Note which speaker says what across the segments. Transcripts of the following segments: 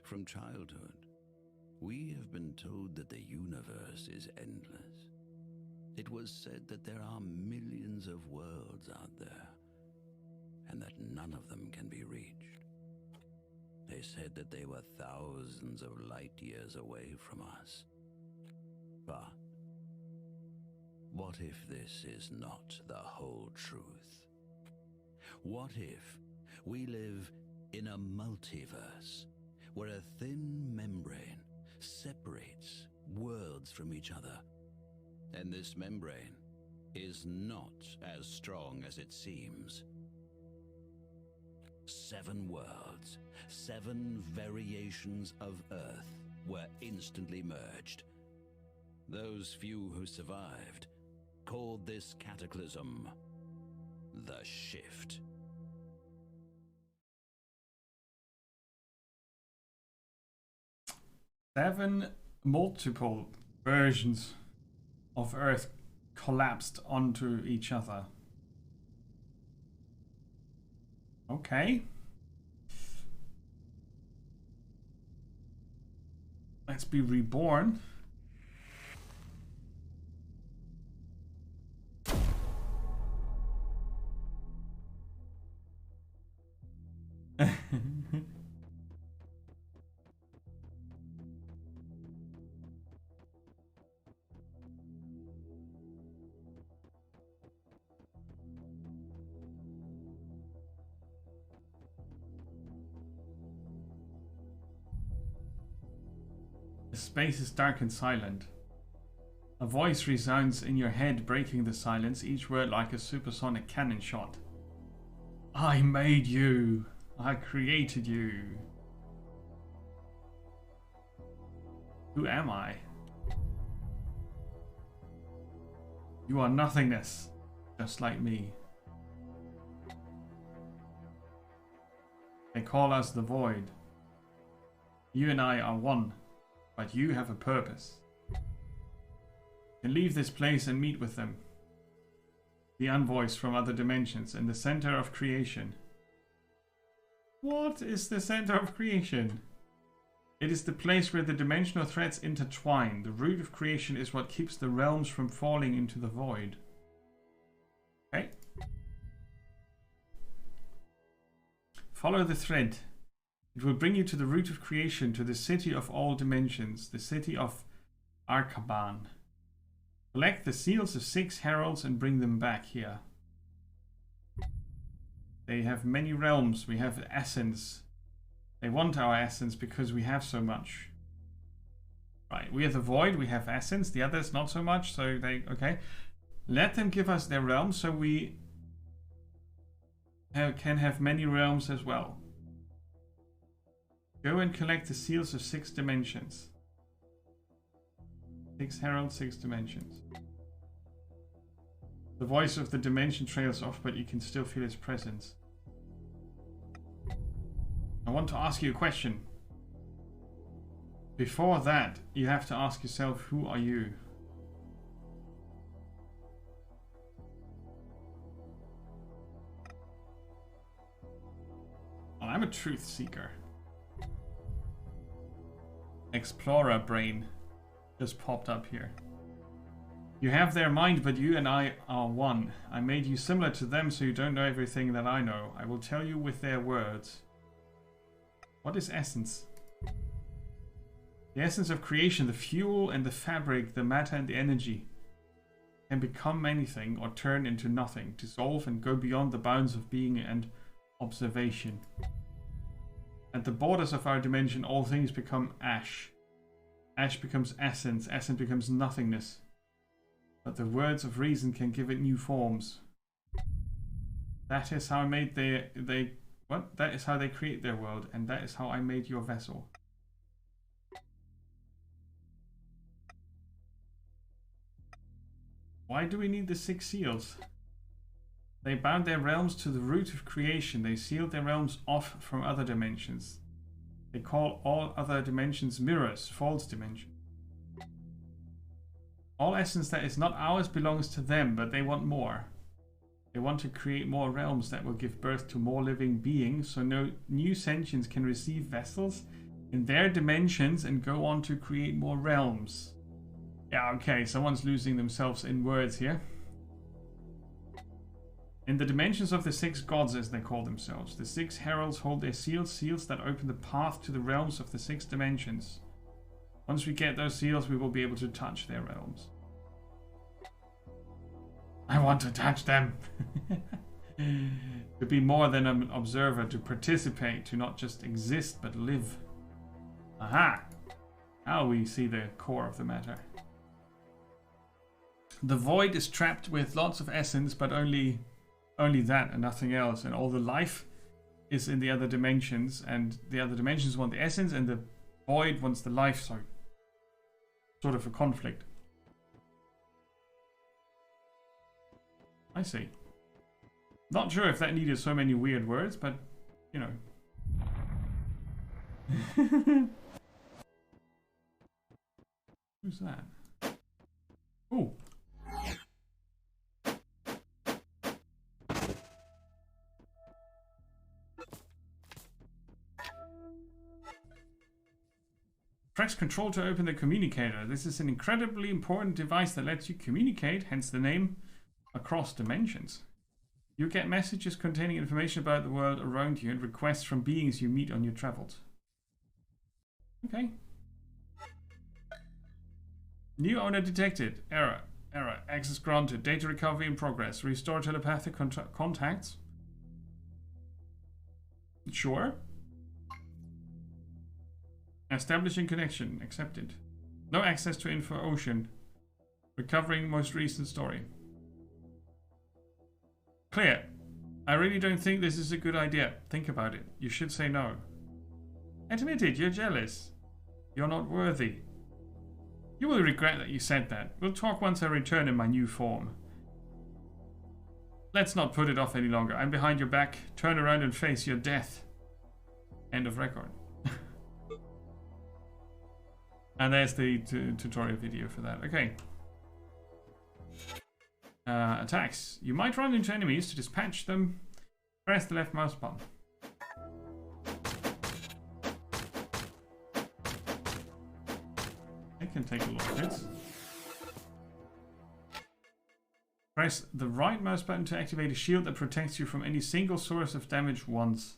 Speaker 1: From childhood, we have been told that the universe is endless. It was said that there are millions of worlds out there, and that none of them can be reached. They said that they were thousands of light years away from us. But what if this is not the whole truth? What if we live in a multiverse where a thin membrane separates worlds from each other, and this membrane is not as strong as it seems? 7 worlds, 7 variations of Earth were instantly merged. Those few who survived called this cataclysm the Shift.
Speaker 2: Seven multiple versions of Earth collapsed onto each other. Okay. Let's be reborn. The space is dark and silent. A voice resounds in your head, breaking the silence, each word like a supersonic cannon shot. I made you. I created you. Who am I? You are nothingness, just like me. They call us the Void. You and I are one, but you have a purpose. You can leave this place and meet with them. The unvoiced from other dimensions in the center of creation. What is the center of creation? It is the place where the dimensional threads intertwine. The root of creation is what keeps the realms from falling into the void. Okay. Follow the thread. It will bring you to the root of creation, to the city of all dimensions, the city of Arkaban. Collect the seals of 6 heralds and bring them back here. They have many realms. We have essence. They want our essence because we have so much. Right, we are the Void, we have essence. The others not so much, so they... Okay. Let them give us their realms so we can have many realms as well. Go and collect the seals of 6 dimensions. 6 heralds, 6 dimensions. The voice of the dimension trails off, but you can still feel its presence. I want to ask you a question. Before that, you have to ask yourself, who are you? Well, I'm a truth seeker. Explorer brain just popped up here. You have their mind, but you and I are one. I made you similar to them so you don't know everything that I know. I will tell you with their words. What is essence? The essence of creation, the fuel and the fabric, the matter and the energy, can become anything or turn into nothing, dissolve and go beyond the bounds of being and observation. At the borders of our dimension, all things become ash. Ash becomes essence, essence becomes nothingness. But the words of reason can give it new forms. That is how I made that is how they create their world, and that is how I made your vessel. Why do we need the 6 seals? They bound their realms to the root of creation. They sealed their realms off from other dimensions. They call all other dimensions mirrors, false dimensions. All essence that is not ours belongs to them, but they want more. They want to create more realms that will give birth to more living beings, so no new sentients can receive vessels in their dimensions and go on to create more realms. Yeah, okay, someone's losing themselves in words here. In the dimensions of the 6 gods, as they call themselves, the 6 heralds hold their seals, seals that open the path to the realms of the 6 dimensions. Once we get those seals, we will be able to touch their realms. I want to touch them! To be more than an observer, to participate, to not just exist, but live. Aha! Now we see the core of the matter. The void is trapped with lots of essence, but only that and nothing else. And all the life is in the other dimensions, and the other dimensions want the essence, and the void wants the life. So, sort of a conflict. I see. Not sure if that needed so many weird words, but, you know. Who's that? Ooh. Press Control to open the communicator. This is an incredibly important device that lets you communicate, hence the name, across dimensions. You get messages containing information about the world around you and requests from beings you meet on your travels. Okay. New owner detected. Error. Error. Access granted. Data recovery in progress. Restore telepathic contacts. Sure. Establishing connection. Accepted. No access to info ocean. Recovering most recent story. Clear. I really don't think this is a good idea. Think about it. You should say no. Admit it, you're jealous. You're not worthy. You will regret that you said that. We'll talk once I return in my new form. Let's not put it off any longer. I'm behind your back. Turn around and face your death. End of record. And there's the tutorial video for that. Okay. Attacks. You might run into enemies. To dispatch them, press the left mouse button. I can take a lot of hits. Press the right mouse button to activate a shield that protects you from any single source of damage once.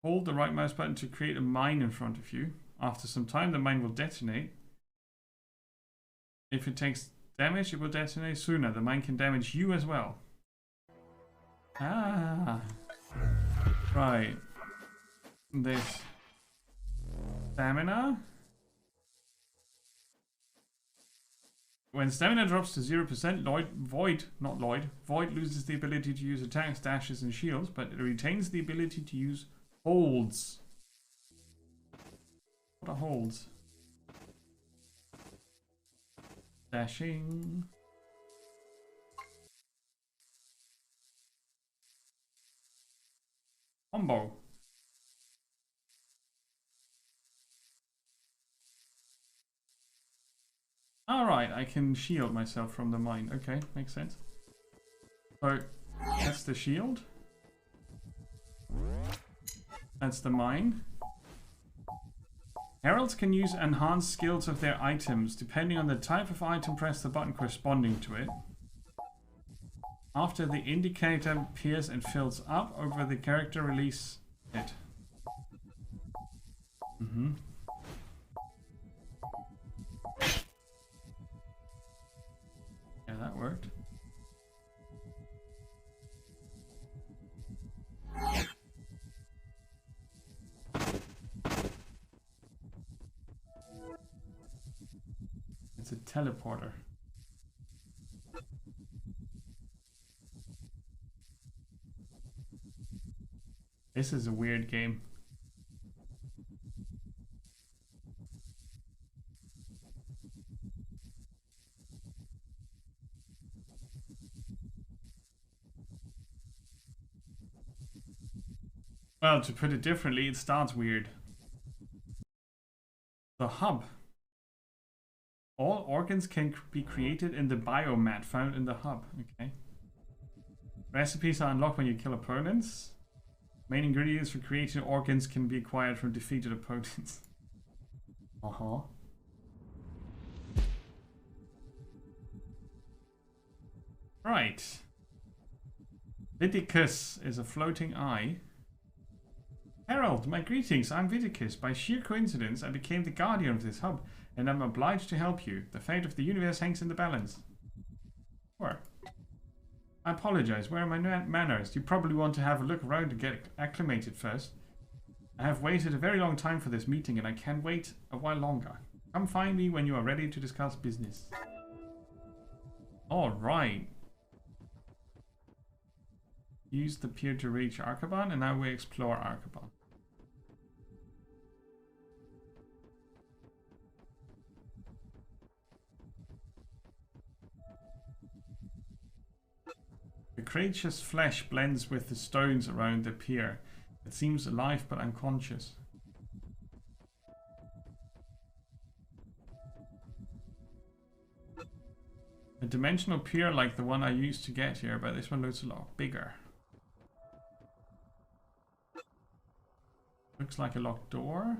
Speaker 2: Hold the right mouse button to create a mine in front of you. After some time, the mine will detonate. If it takes damage, it will detonate sooner. The mine can damage you as well. Ah. Right. This. Stamina. When stamina drops to 0%, Void loses the ability to use attacks, dashes, and shields, but it retains the ability to use holds. What are holds? Dashing. Combo. Alright, I can shield myself from the mine. Okay, makes sense. So, that's the shield. That's the mine. Heralds can use enhanced skills of their items. Depending on the type of item, press the button corresponding to it. After the indicator appears and fills up over the character, release it. Yeah, that worked. It's a teleporter. This is a weird game. Well, to put it differently, it starts weird. The hub. All organs can be created in the biomat found in the hub. Okay. Recipes are unlocked when you kill opponents. Main ingredients for creating organs can be acquired from defeated opponents. Uh-huh. Right. Viticus is a floating eye. Herald, my greetings. I'm Viticus. By sheer coincidence, I became the guardian of this hub, and I'm obliged to help you. The fate of the universe hangs in the balance. Sure. I apologize. Where are my manners? You probably want to have a look around to get acclimated first. I have waited a very long time for this meeting, and I can't wait a while longer. Come find me when you are ready to discuss business. Alright. Use the pier to reach Arcaban, and now we explore Arcaban. The creature's flesh blends with the stones around the pier. It seems alive but unconscious. A dimensional pier like the one I used to get here, but this one looks a lot bigger. Looks like a locked door.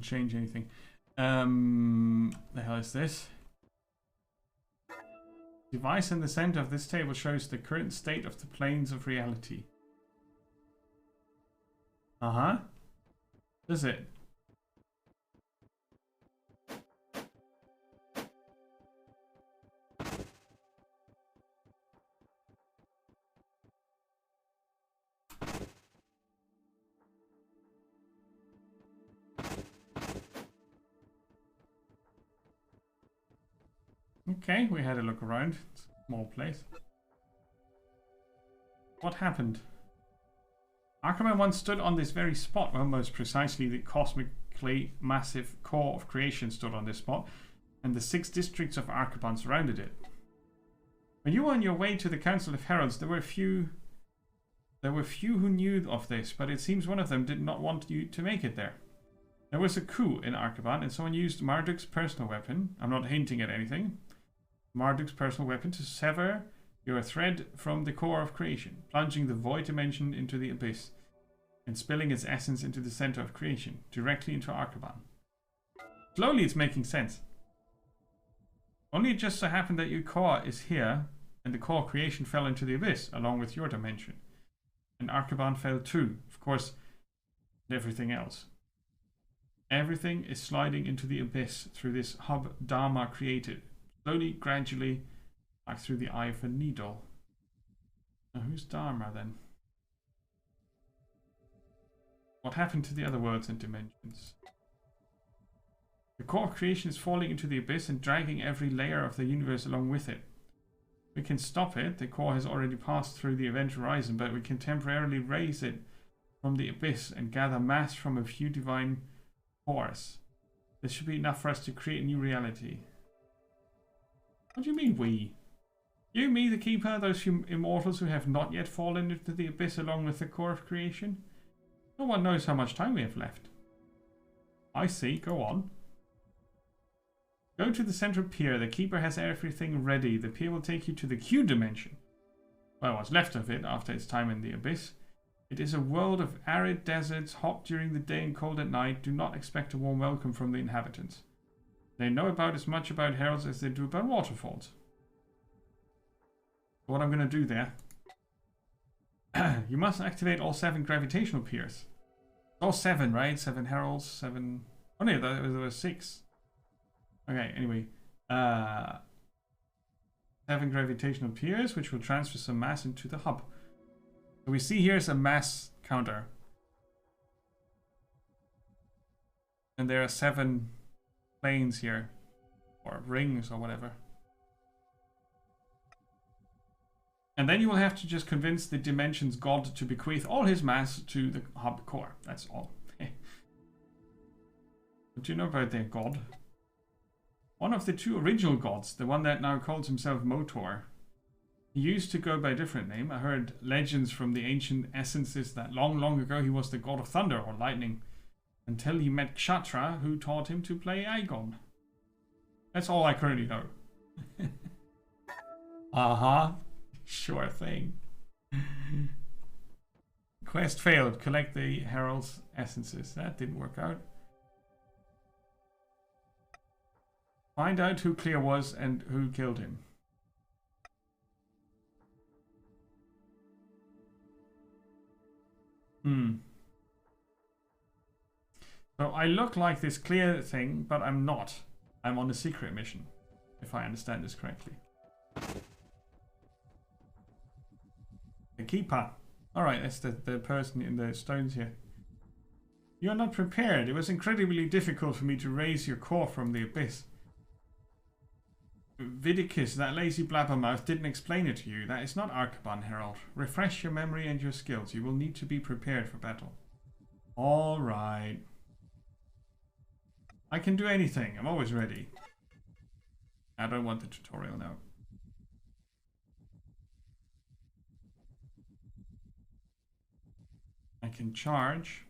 Speaker 2: Change anything. The hell is this? Device in the center of this table shows the current state of the planes of reality. Does it? Okay, we had a look around. It's a small place. What happened? Arcaban once stood on this very spot. Well, most precisely, the cosmically massive core of creation stood on this spot, and the 6 districts of Arcaban surrounded it. When you were on your way to the Council of Heralds, there were few who knew of this, but it seems one of them did not want you to make it there. There was a coup in Arcaban, and someone used Marduk's personal weapon. I'm not hinting at anything. Marduk's personal weapon to sever your thread from the core of creation, plunging the void dimension into the abyss, and spilling its essence into the center of creation, directly into Arcaban. Slowly it's making sense. Only it just so happened that your core is here, and the core creation fell into the abyss, along with your dimension. And Arcaban fell too, of course, and everything else. Everything is sliding into the abyss through this hub Dharma created. Slowly, gradually, like through the eye of a needle. Now who's Dharma then? What happened to the other worlds and dimensions? The core of creation is falling into the abyss and dragging every layer of the universe along with it. We can stop it. The core has already passed through the event horizon, but we can temporarily raise it from the abyss and gather mass from a few divine cores. This should be enough for us to create a new reality. What do you mean we? You, me, the Keeper, those immortals who have not yet fallen into the abyss along with the core of creation? No one knows how much time we have left. I see, go on. Go to the central pier. The Keeper has everything ready. The pier will take you to the Q dimension. Well, what's left of it after its time in the abyss. It is a world of arid deserts, hot during the day and cold at night. Do not expect a warm welcome from the inhabitants. They know about as much about heralds as they do about waterfalls. What I'm going to do there. You must activate all 7 gravitational piers. All 7, right? 7 heralds, 7... Oh no, there were 6. Okay, anyway. 7 gravitational piers, which will transfer some mass into the hub. So we see here's a mass counter. And there are 7 planes here. Or rings or whatever. And then you will have to just convince the Dimension's God to bequeath all his mass to the hub core. That's all. What do you know about their God? One of the two original gods, the one that now calls himself Motor. He used to go by a different name. I heard legends from the ancient essences that long, long ago he was the god of thunder or lightning, until he met Kshatra, who taught him to play Aegon. That's all I currently know. Sure thing. Quest failed. Collect the Herald's essences. That didn't work out. Find out who Clear was and who killed him. So I look like this Clear thing, but I'm not. I'm on a secret mission, if I understand this correctly. The keeper. Alright, that's the person in the stones here. You're not prepared. It was incredibly difficult for me to raise your core from the abyss. Vidicus, that lazy blabbermouth, didn't explain it to you. That is not Arcaban, Herald. Refresh your memory and your skills. You will need to be prepared for battle. Alright. I can do anything. I'm always ready. I don't want the tutorial now. I can charge.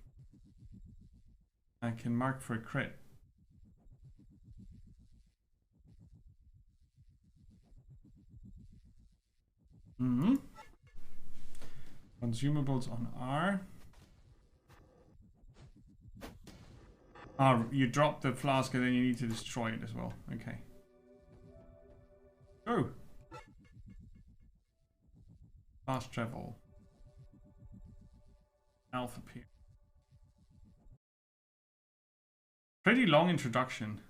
Speaker 2: I can mark for a crit. Consumables on R. Oh, you drop the flask and then you need to destroy it as well. Okay. Go! Fast travel. Alpha Pier. Pretty long introduction.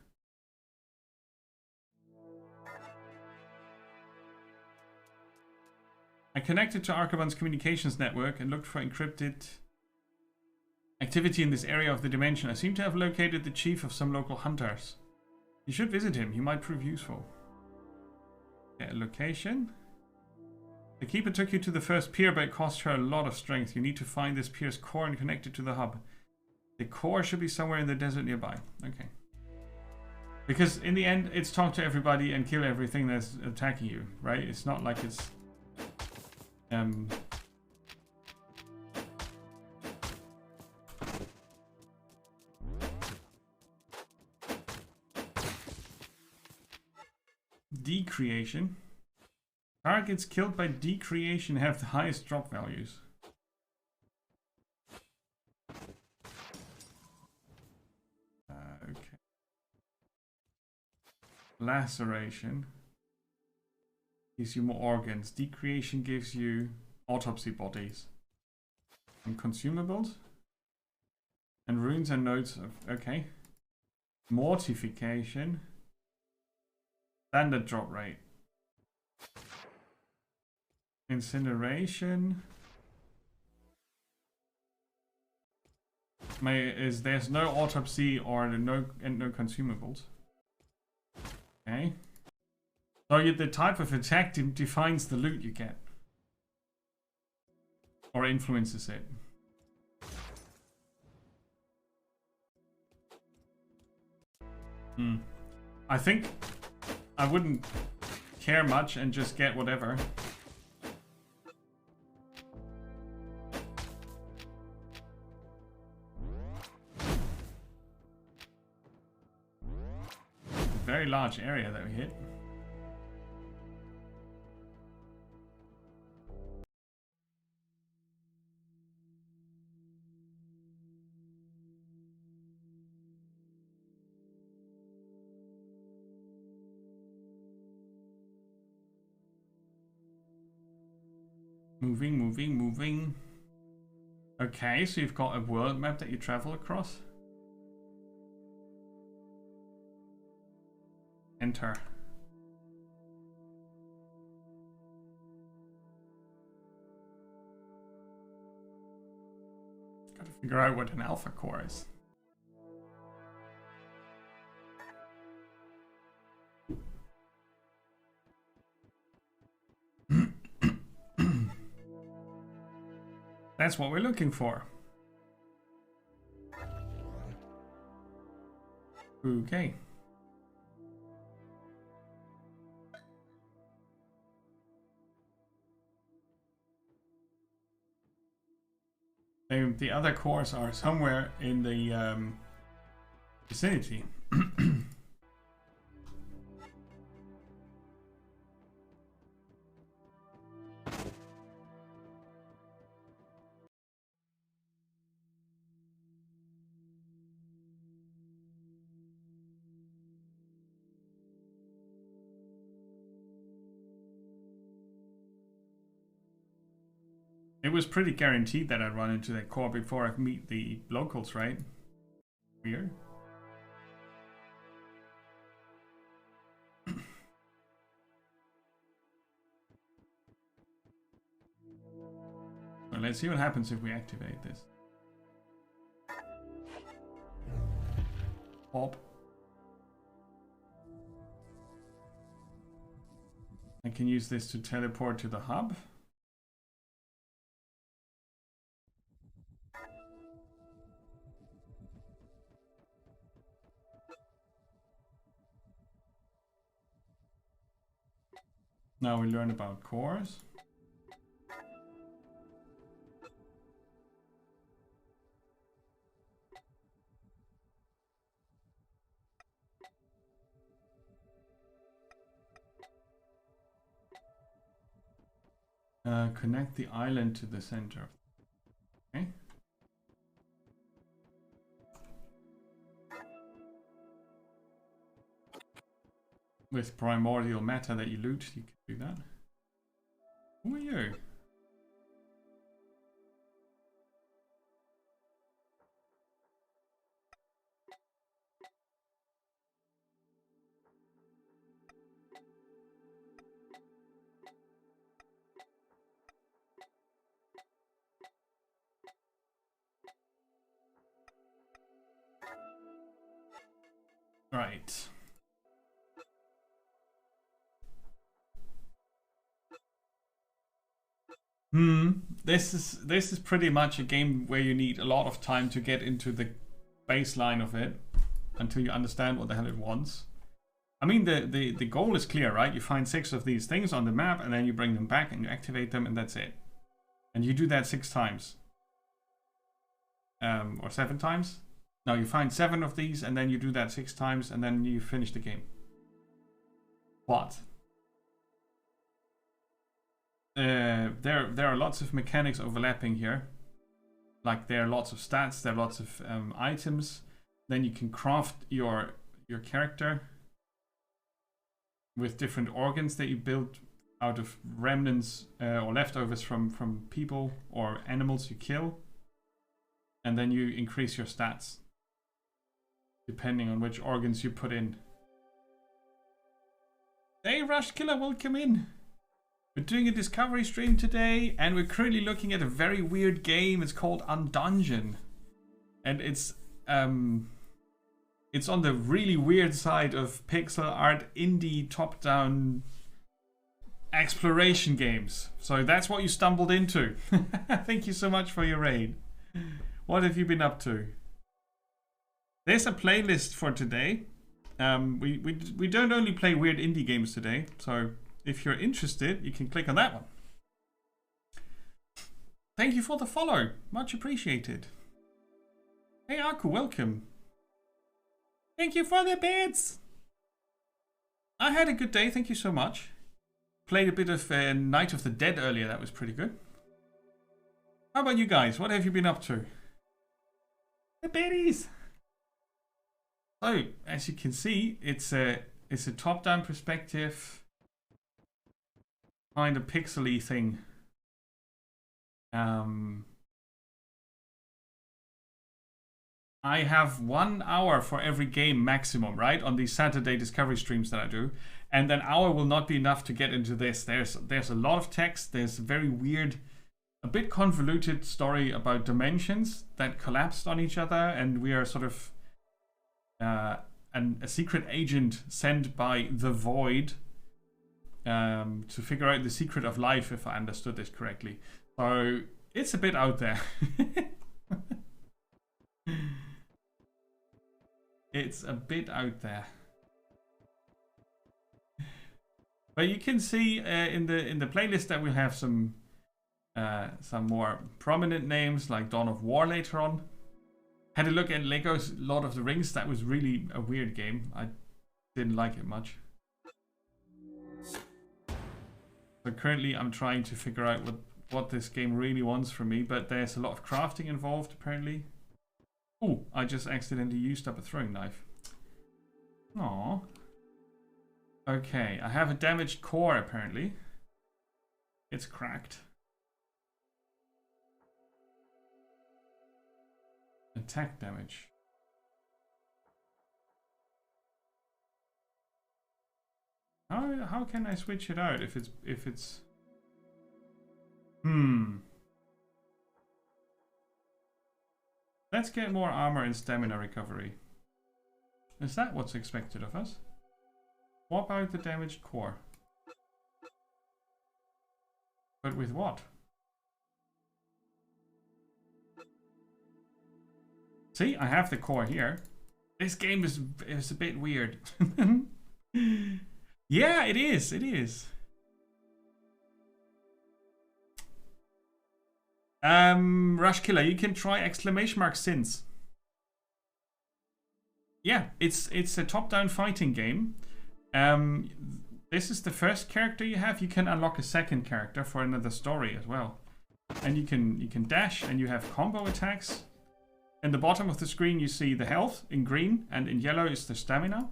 Speaker 2: I connected to Arcaban's communications network and looked for encrypted activity in this area of the dimension. I seem to have located the chief of some local hunters. You should visit him. He might prove useful. Get a location. The keeper took you to the first pier, but it cost her a lot of strength. You need to find this pier's core and connect it to the hub. The core should be somewhere in the desert nearby. Okay. Because in the end, it's talk to everybody and kill everything that's attacking you, right? It's not like it's... Decreation. Targets killed by decreation have the highest drop values. Okay. Laceration gives you more organs. Decreation gives you autopsy bodies. And consumables. And runes and notes of... Okay. Mortification. Standard drop rate. Incineration. There's no autopsy or no consumables. Okay. So the type of attack defines the loot you get. Or influences it. I think I wouldn't care much and just get whatever. Very large area that we hit. Moving. Okay, so you've got a world map that you travel across. Enter. Gotta figure out what an alpha core is. That's what we're looking for. Okay. The other cores are somewhere in the vicinity. It was pretty guaranteed that I'd run into that core before I meet the locals, right? Weird. Well, let's see what happens if we activate this. Pop. I can use this to teleport to the hub. Now we learn about cores. Connect the island to the center. Okay. With primordial matter that you loot, you can do that. Who are you? Right. This is pretty much a game where you need a lot of time to get into the baseline of it until you understand what the hell it wants. I mean, the goal is clear, right? You find 6 of these things on the map and then you bring them back and you activate them and that's it. And you do that 6 times. Or 7 times. Now you find 7 of these and then you do that 6 times and then you finish the game. What? There are lots of mechanics overlapping here. Like there are lots of stats, there are lots of items. Then you can craft your character with different organs that you build out of remnants or leftovers from people or animals you kill. And then you increase your stats depending on which organs you put in. Hey Rush Killer, welcome in. We're doing a discovery stream today and we're currently looking at a very weird game. It's called Undungeon. And it's on the really weird side of pixel art indie top-down exploration games. So that's what you stumbled into. Thank you so much for your raid. What have you been up to? There's a playlist for today. We don't only play weird indie games today, so if you're interested, you can click on that one. Thank you for the follow. Much appreciated. Hey Aku, welcome. Thank you for the bits. I had a good day, thank you so much. Played a bit of Night of the Dead earlier, that was pretty good. How about you guys? What have you been up to? The biddies! So, as you can see, it's a top-down perspective, kind of pixely thing. I have 1 hour for every game maximum, right? On these Saturday discovery streams that I do. And an hour will not be enough to get into this. There's a lot of text. There's a very weird, a bit convoluted story about dimensions that collapsed on each other. And we are sort of a secret agent sent by the Void to figure out the secret of life, if I understood this correctly. So it's a bit out there. It's a bit out there. But you can see in the playlist that we have some some more prominent names like Dawn of War later on. Had a look at Lego's Lord of the Rings. That was really a weird game. I didn't like it much. So currently I'm trying to figure out what this game really wants from me, but there's a lot of crafting involved apparently. Oh, I just accidentally used up a throwing knife. Aww. Okay, I have a damaged core apparently. It's cracked. Attack damage. How can I switch it out if it's Let's get more armor and stamina recovery. Is that what's expected of us? Swap out the damaged core. But with what? See, I have the core here. This game is a bit weird. Yeah, it is. It is. Rush Killer, you can try !since. Yeah, it's a top-down fighting game. This is the first character you have. You can unlock a second character for another story as well. And you can dash and you have combo attacks. In the bottom of the screen you see the health in green, and in yellow is the stamina.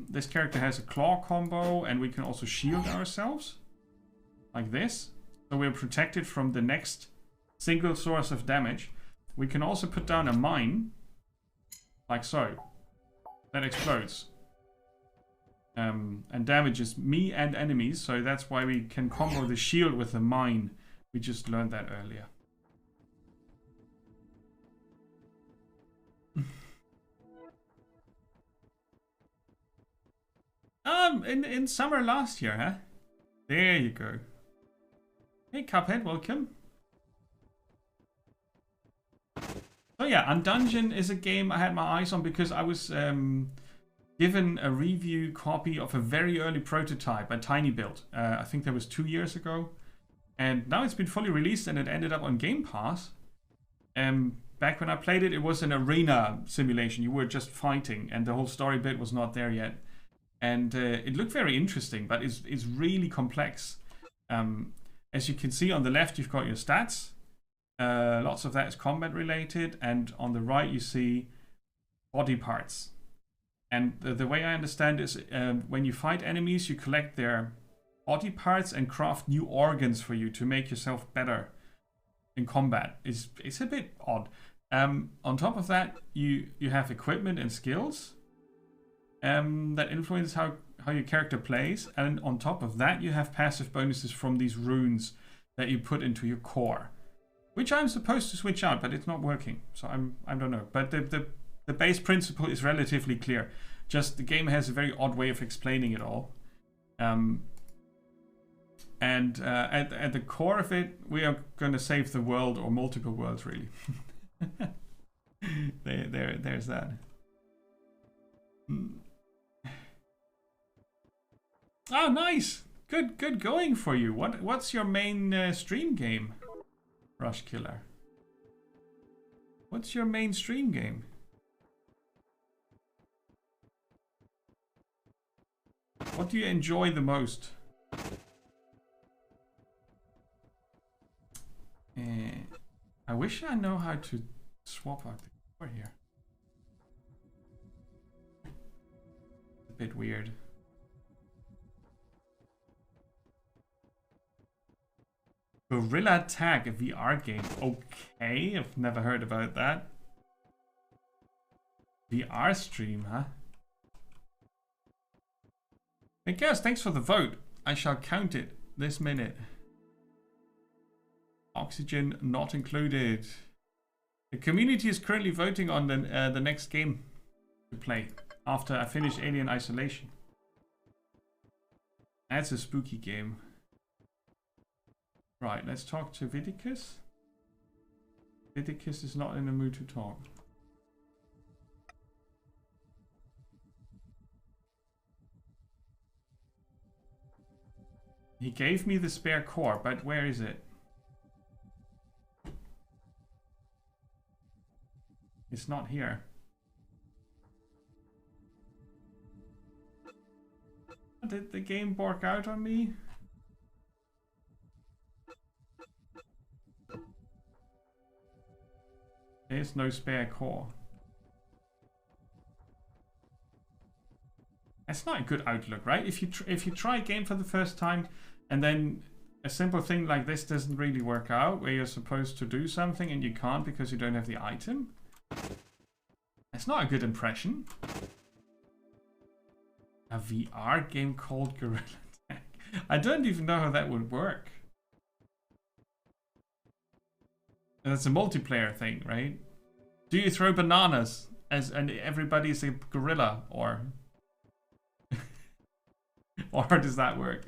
Speaker 2: This character has a claw combo, and we can also shield ourselves like this, so we're protected from the next single source of damage. We can also put down a mine like so that explodes and damages me and enemies, so that's why we can combo the shield with the mine. We just learned that earlier. In summer last year, huh? There you go. Hey, Cuphead, welcome. So yeah, Undungeon is a game I had my eyes on because I was given a review copy of a very early prototype, a tiny build. I think that was 2 years ago. And now it's been fully released and it ended up on Game Pass. Back when I played it, it was an arena simulation. You were just fighting and the whole story bit was not there yet. And it looked very interesting, but it's really complex. As you can see on the left, you've got your stats. Lots of that is combat related. And on the right, you see body parts. And the way I understand is when you fight enemies, you collect their body parts and craft new organs for you to make yourself better in combat. It's a bit odd. On top of that, you have equipment and skills that influence how your character plays, and on top of that you have passive bonuses from these runes that you put into your core, which I'm supposed to switch out, but it's not working, so I don't know. But the base principle is relatively clear. Just the game has a very odd way of explaining it all, and at the core of it, we are going to save the world, or multiple worlds really. There's that. Oh, nice! Good going for you. What's your main stream game, Rush Killer? What's your main stream game? What do you enjoy the most? I wish I know how to swap out the core here. A bit weird. Gorilla Tag, a VR game. Okay, I've never heard about that. VR stream, huh? Hey guys, thanks for the vote. I shall count it this minute. Oxygen not included. The community is currently voting on the next game to play after I finish Alien Isolation. That's a spooky game. Right, let's talk to Vidicus. Vidicus is not in the mood to talk. He gave me the spare core, but where is it? It's not here. Did the game bork out on me? There's no spare core. That's not a good outlook, right? If you try a game for the first time and then a simple thing like this doesn't really work out, where you're supposed to do something and you can't because you don't have the item, that's not a good impression. A VR game called Gorilla Tag. I don't even know how that would work. That's a multiplayer thing, right? Do you throw bananas and everybody's a gorilla, or or does that work?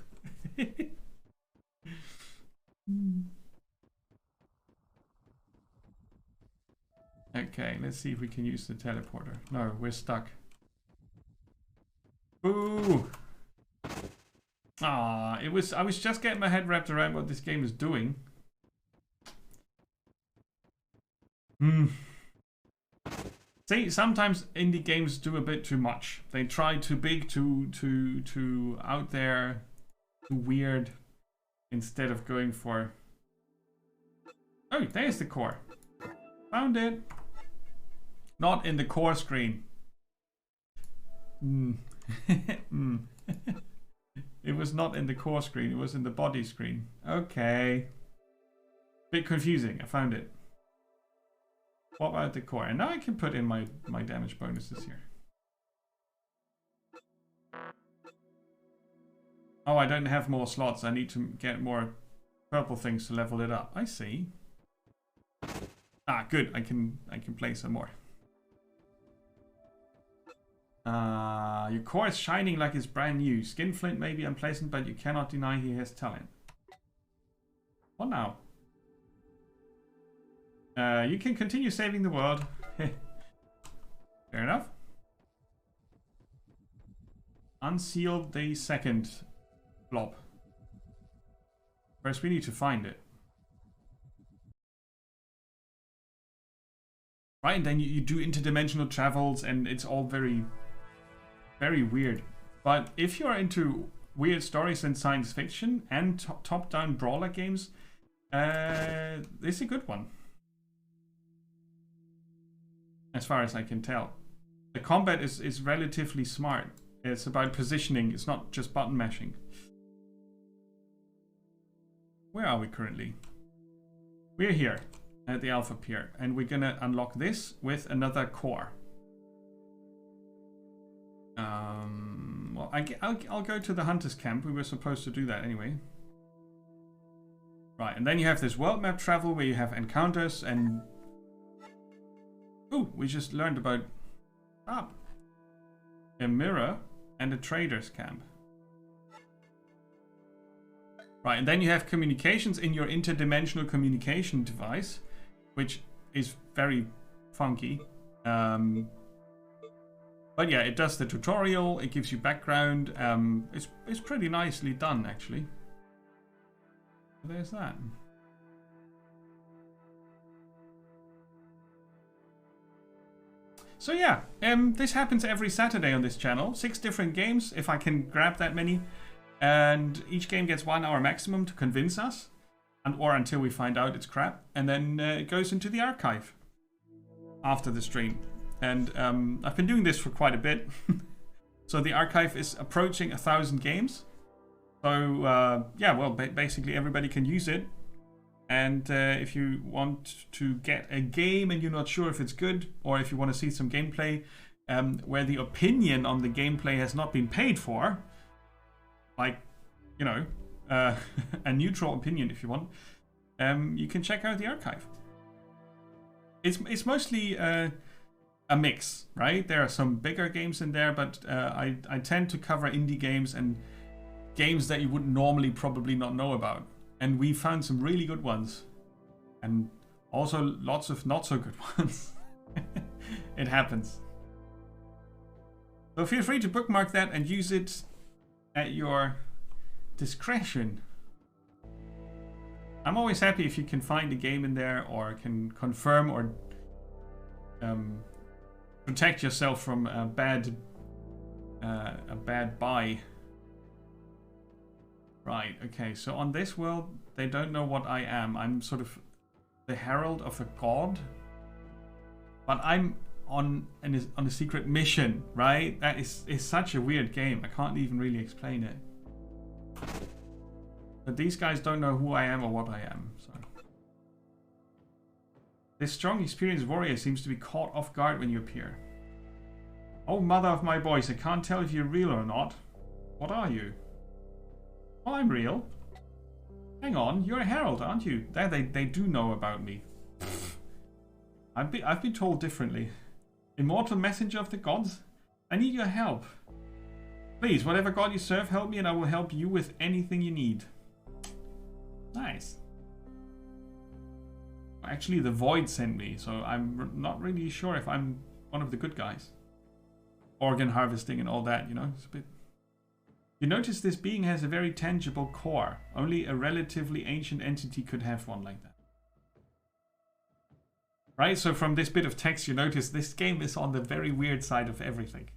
Speaker 2: Okay, let's see if we can use the teleporter. No, we're stuck. Ooh. Ah, I was just getting my head wrapped around what this game is doing. See, sometimes indie games do a bit too much. They try too big, too out there, too weird, instead of going for... Oh, there's the core. Found it. Not in the core screen. It was not in the core screen, it was in the body screen. Okay. Bit confusing, I found it. What about the core? And now I can put in my damage bonuses here. Oh, I don't have more slots. I need to get more purple things to level it up. I see. Ah, good. I can play some more. Your core is shining like it's brand new. Skinflint may be unpleasant, but you cannot deny he has talent. What now? You can continue saving the world. Fair enough. Unseal the second blob. First, we need to find it. Right, and then you do interdimensional travels, and it's all very, very weird. But if you're into weird stories and science fiction and top-down brawler games, this is a good one. As far as I can tell. The combat is relatively smart. It's about positioning, it's not just button mashing. Where are we currently? We're here at the Alpha Pier, and we're gonna unlock this with another core. Well, I'll go to the Hunter's Camp. We were supposed to do that anyway. Right, and then you have this world map travel where you have encounters and... Ooh, we just learned about a mirror and a trader's camp. Right, and then you have communications in your interdimensional communication device, which is very funky. But yeah, it does the tutorial, it gives you background. It's pretty nicely done, actually. So there's that. So yeah, this happens every Saturday on this channel. 6 different games, if I can grab that many. And each game gets 1 hour maximum to convince us. Or until we find out it's crap. And then it goes into the archive after the stream. And I've been doing this for quite a bit. So the archive is approaching 1,000 games. So yeah, well, basically everybody can use it. And if you want to get a game and you're not sure if it's good, or if you want to see some gameplay where the opinion on the gameplay has not been paid for, like, you know, a neutral opinion if you want, you can check out the archive. It's mostly a mix, right? There are some bigger games in there, but I tend to cover indie games and games that you would normally probably not know about. And we found some really good ones. And also lots of not so good ones. It happens. So feel free to bookmark that and use it at your discretion. I'm always happy if you can find a game in there or can confirm or protect yourself from a bad buy. Right, okay, so on this world, they don't know what I am. I'm sort of the herald of a god. But I'm on a secret mission, right? That is such a weird game. I can't even really explain it. But these guys don't know who I am or what I am. So this strong, experienced warrior seems to be caught off guard when you appear. Oh, mother of my boys, I can't tell if you're real or not. What are you? Oh, I'm real. Hang on, you're a herald, aren't you? They do know about me. I've been told differently. Immortal messenger of the gods? I need your help. Please, whatever god you serve, help me and I will help you with anything you need. Nice. Actually, the Void sent me, so I'm not really sure if I'm one of the good guys. Organ harvesting and all that, you know, it's a bit... You notice this being has a very tangible core. Only a relatively ancient entity could have one like that. Right, so from this bit of text you notice this game is on the very weird side of everything.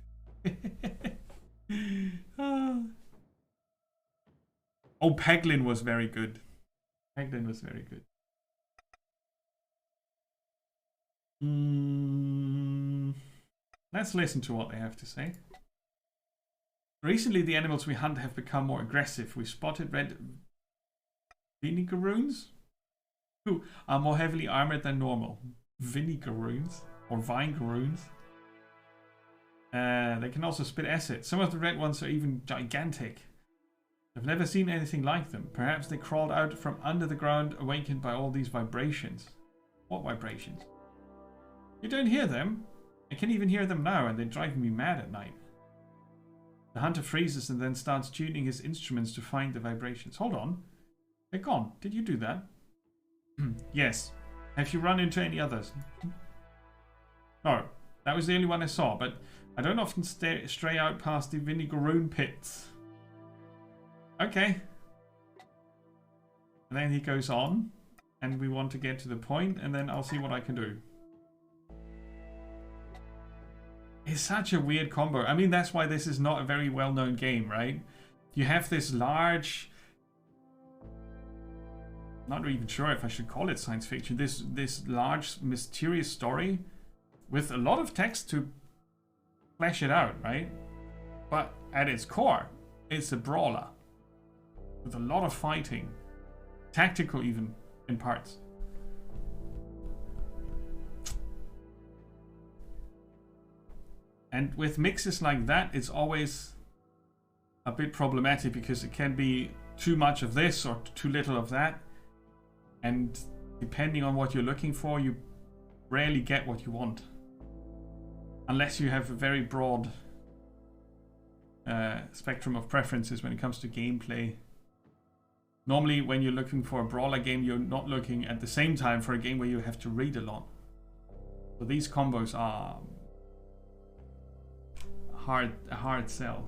Speaker 2: Oh, Peglin was very good. Peglin was very good. Let's listen to what they have to say. Recently, the animals we hunt have become more aggressive. We spotted red vinegaroons, who are more heavily armored than normal. Vinegaroons or vinegaroons. They can also spit acid. Some of the red ones are even gigantic. I've never seen anything like them. Perhaps they crawled out from under the ground, awakened by all these vibrations. What vibrations? You don't hear them? I can even hear them now, and they're driving me mad at night. The hunter freezes and then starts tuning his instruments to find the vibrations. Hold on. They're gone. Did you do that? Yes. Have you run into any others? No. That was the only one I saw, but I don't often stray out past the vinegaroon pits. Okay. And then he goes on, and we want to get to the point, and then I'll see what I can do. It's such a weird combo. I mean, that's why this is not a very well-known game, right? You have this large... Not even sure if I should call it science fiction. This large, mysterious story with a lot of text to flesh it out, right? But at its core, it's a brawler. With a lot of fighting. Tactical even, in parts. And with mixes like that, it's always a bit problematic because it can be too much of this or too little of that. And depending on what you're looking for, you rarely get what you want. Unless you have a very broad spectrum of preferences when it comes to gameplay. Normally, when you're looking for a brawler game, you're not looking at the same time for a game where you have to read a lot. So these combos are a hard sell.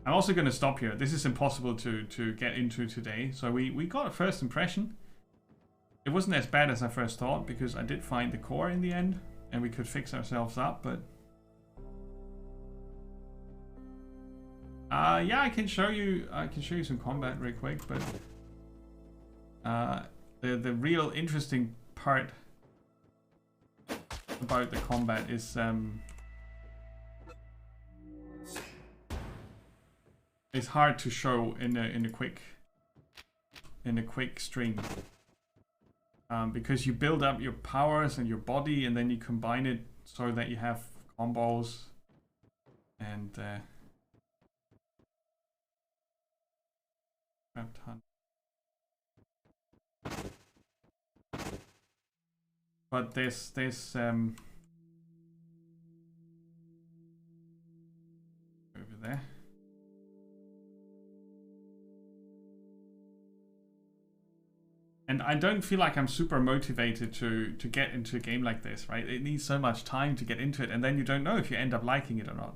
Speaker 2: I'm also going to stop here. This is impossible to get into today. So we got a first impression. It wasn't as bad as I first thought because I did find the core in the end and we could fix ourselves up, but yeah, I can show you some combat real quick, but the real interesting part about the combat is it's hard to show in a quick stream. Because you build up your powers and your body and then you combine it so that you have combos and trapped hunt. But there's over there. And I don't feel like I'm super motivated to get into a game like this, right? It needs so much time to get into it, and then you don't know if you end up liking it or not.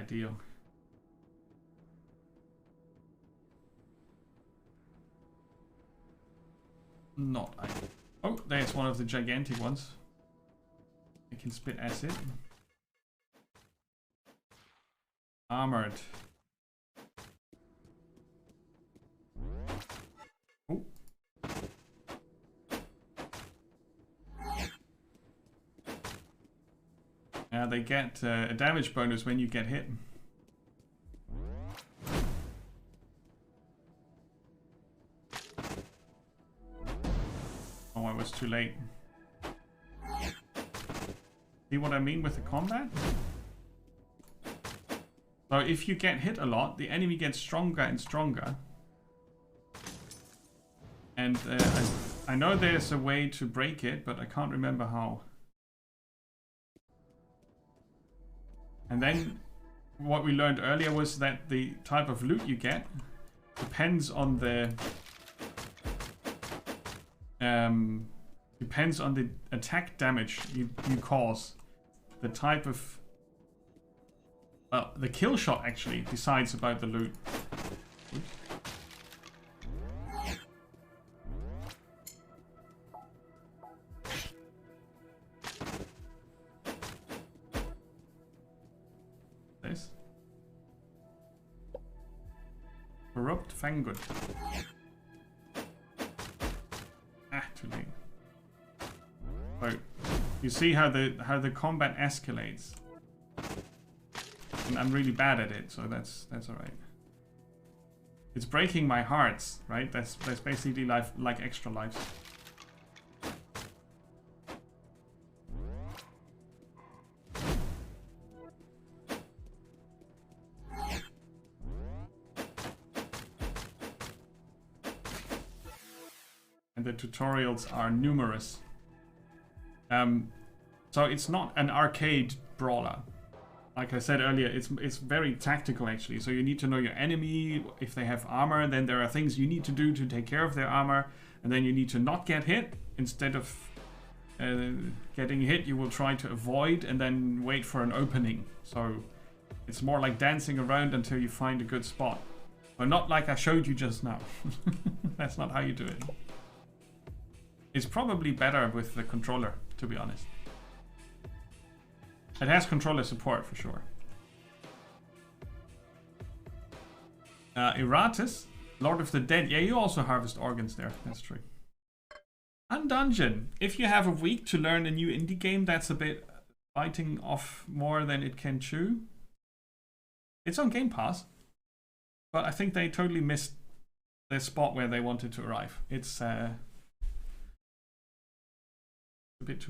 Speaker 2: ideal. Not ideal. Oh, there's one of the gigantic ones. It can spit acid. Armored. Oh. They get a damage bonus when you get hit. Oh, I was too late. See what I mean with the combat? So if you get hit a lot, the enemy gets stronger and stronger. And I know there's a way to break it, but I can't remember how. And then what we learned earlier was that the type of loot you get depends on the attack damage you cause. The type of the kill shot actually decides about the loot. This corrupt Fangud. Too late. So you see how the combat escalates. And I'm really bad at it, so that's alright. It's breaking my hearts, right? That's basically like extra lives. And the tutorials are numerous. So it's not an arcade brawler. Like I said earlier, it's very tactical actually. So you need to know your enemy. If they have armor, then there are things you need to do to take care of their armor. And then you need to not get hit. Instead of getting hit, you will try to avoid and then wait for an opening. So it's more like dancing around until you find a good spot. But not like I showed you just now. That's not how you do it. It's probably better with the controller, to be honest. It has controller support for sure. Iratus, Lord of the Dead. Yeah, you also harvest organs there. That's true. Undungeon. If you have a week to learn a new indie game that's a bit biting off more than it can chew. It's on Game Pass. But I think they totally missed the spot where they wanted to arrive. It's a bit too much.